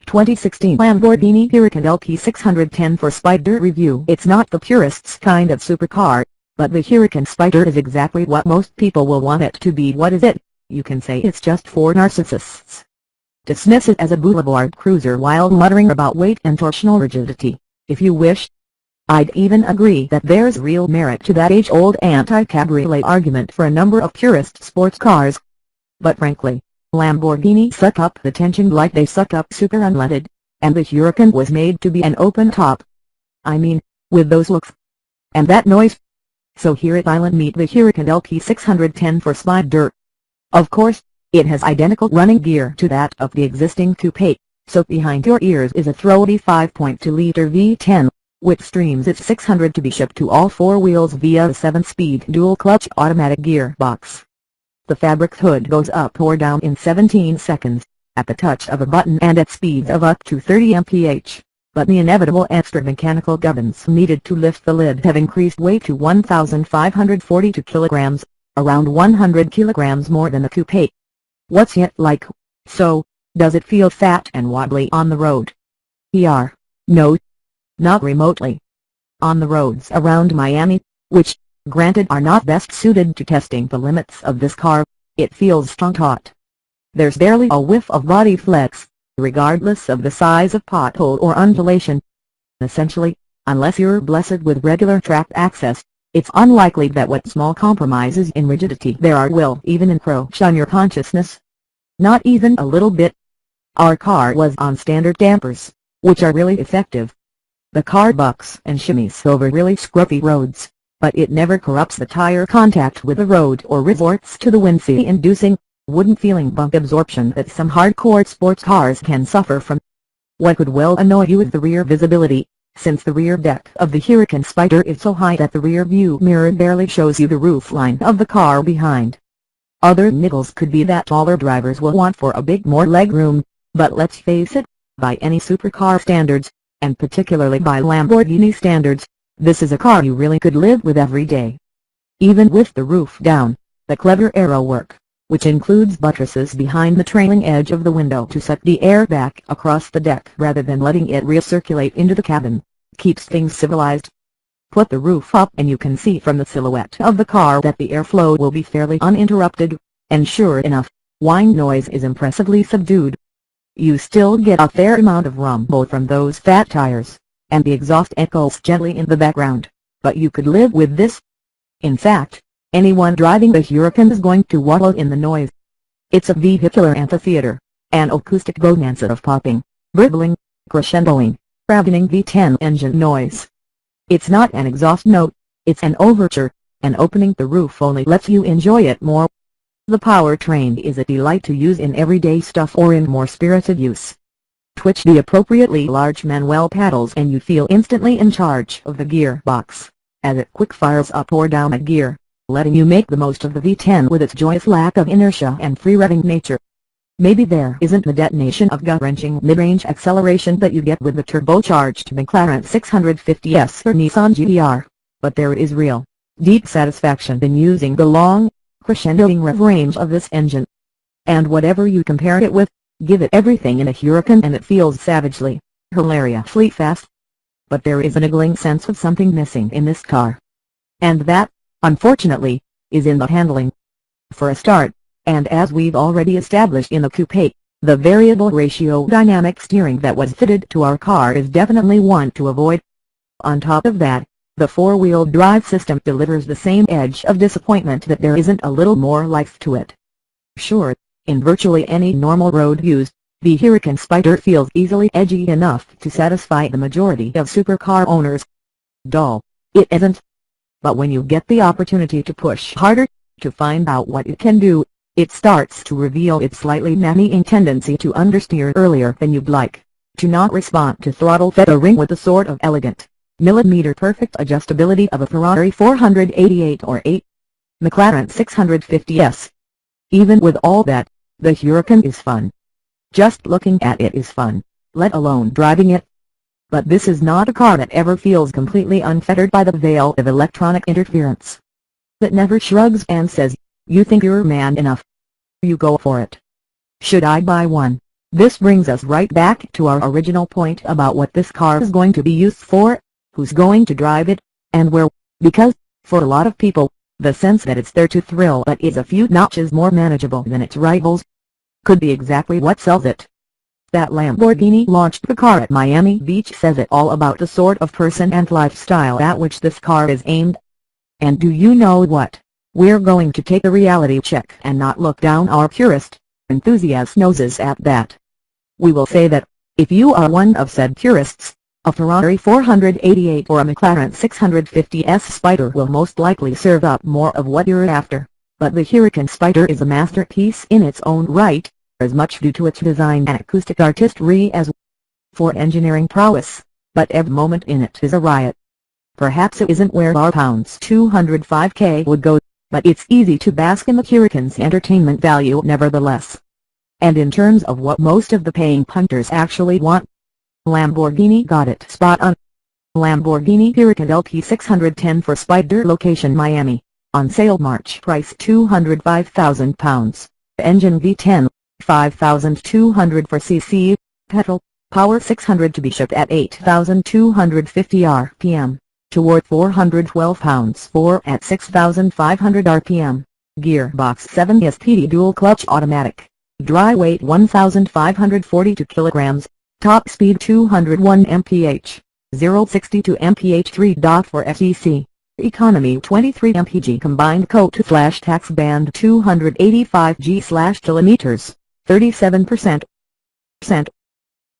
2016 Lamborghini Huracán LP610 for Spyder review. It's not the purists kind of supercar, but the Huracán Spyder is exactly what most people will want it to be. What is it? You can say it's just for narcissists. Dismiss it as a boulevard cruiser while muttering about weight and torsional rigidity, if you wish. I'd even agree that there's real merit to that age-old anti-cabriolet argument for a number of purist sports cars. But frankly, Lamborghini suck up the tension like they suck up super unleaded, and the Huracán was made to be an open top. I mean, with those looks and that noise. So here at Island meet the Huracán LP610 for Spyder. Of course, it has identical running gear to that of the existing coupe, so behind your ears is a throaty 5.2-liter V10, which streams its 600 to be shipped to all four wheels via a 7-speed dual-clutch automatic gearbox. The fabric hood goes up or down in 17 seconds, at the touch of a button and at speeds of up to 30 mph, but the inevitable extra mechanical gubbins needed to lift the lid have increased weight to 1,542 kilograms, around 100 kilograms more than the coupe. What's it like? So, does it feel fat and wobbly on the road? No, not remotely. On the roads around Miami, which, granted, are not best suited to testing the limits of this car, it feels strong taut. There's barely a whiff of body flex, regardless of the size of pothole or undulation. Essentially, unless you're blessed with regular track access, it's unlikely that what small compromises in rigidity there are will even encroach on your consciousness. Not even a little bit. Our car was on standard dampers, which are really effective. The car bucks and shimmies over really scruffy roads, but it never corrupts the tire contact with the road or resorts to the windshield-inducing, wooden-feeling bump absorption that some hardcore sports cars can suffer from. What could well annoy you is the rear visibility, since the rear deck of the Huracán Spyder is so high that the rear view mirror barely shows you the roofline of the car behind. Other niggles could be that taller drivers will want for a bit more legroom, but let's face it, by any supercar standards, and particularly by Lamborghini standards, this is a car you really could live with every day. Even with the roof down, the clever aero work, which includes buttresses behind the trailing edge of the window to suck the air back across the deck rather than letting it recirculate into the cabin, keeps things civilized. Put the roof up and you can see from the silhouette of the car that the airflow will be fairly uninterrupted, and sure enough, whine noise is impressively subdued. You still get a fair amount of rumble from those fat tires, and the exhaust echoes gently in the background, but you could live with this. In fact, anyone driving the Huracán is going to wallow in the noise. It's a vehicular amphitheater, an acoustic bonanza of popping, burbling, crescendoing, ravening V10 engine noise. It's not an exhaust note, it's an overture, and opening the roof only lets you enjoy it more. The powertrain is a delight to use in everyday stuff or in more spirited use. Twitch the appropriately large manual paddles and you feel instantly in charge of the gearbox, as it quick fires up or down a gear, letting you make the most of the V10 with its joyous lack of inertia and free-revving nature. Maybe there isn't the detonation of gut-wrenching mid-range acceleration that you get with the turbocharged McLaren 650S or Nissan GT-R, but there is real, deep satisfaction in using the long, crescendoing rev range of this engine. And whatever you compare it with, give it everything in a Huracán and it feels savagely, hilariously fast. But there is a niggling sense of something missing in this car. And that, unfortunately, is in the handling. For a start, and as we've already established in the coupe, the variable ratio dynamic steering that was fitted to our car is definitely one to avoid. On top of that, the four-wheel drive system delivers the same edge of disappointment that there isn't a little more life to it. Sure, in virtually any normal road use, the Huracán Spyder feels easily edgy enough to satisfy the majority of supercar owners. Dull, it isn't. But when you get the opportunity to push harder, to find out what it can do, it starts to reveal its slightly nannying tendency to understeer earlier than you'd like, to not respond to throttle feathering with the sort of elegant, millimeter-perfect adjustability of a Ferrari 488 or 8 McLaren 650S. Even with all that, the Huracán is fun. Just looking at it is fun, let alone driving it. But this is not a car that ever feels completely unfettered by the veil of electronic interference. That never shrugs and says, "You think you're man enough? You go for it." Should I buy one? This brings us right back to our original point about what this car is going to be used for, who's going to drive it, and where, because, for a lot of people, the sense that it's there to thrill but is a few notches more manageable than its rivals, could be exactly what sells it. That Lamborghini launched the car at Miami Beach says it all about the sort of person and lifestyle at which this car is aimed. And do you know what? We're going to take a reality check and not look down our purist, enthusiast noses at that. We will say that, if you are one of said purists, a Ferrari 488 or a McLaren 650S Spyder will most likely serve up more of what you're after, but the Huracán Spyder is a masterpiece in its own right, as much due to its design and acoustic artistry as for engineering prowess, but every moment in it is a riot. Perhaps it isn't where our £205k would go, but it's easy to bask in the Huracan's entertainment value nevertheless. And in terms of what most of the paying punters actually want, Lamborghini got it spot on. Lamborghini Huracán LP610 for Spyder, location Miami, on sale March, price £205,000, engine V10, 5,204 cc, petrol, power 600 to be shipped at 8,250 rpm, toward 412 pounds-4 at 6,500 rpm, gearbox 7 SPD dual clutch automatic, dry weight 1,542 kilograms, top speed 201 mph, 0-60 to mph 3.4 sec, economy 23 mpg, combined coat-to-flash tax band 285 g/km, 37%.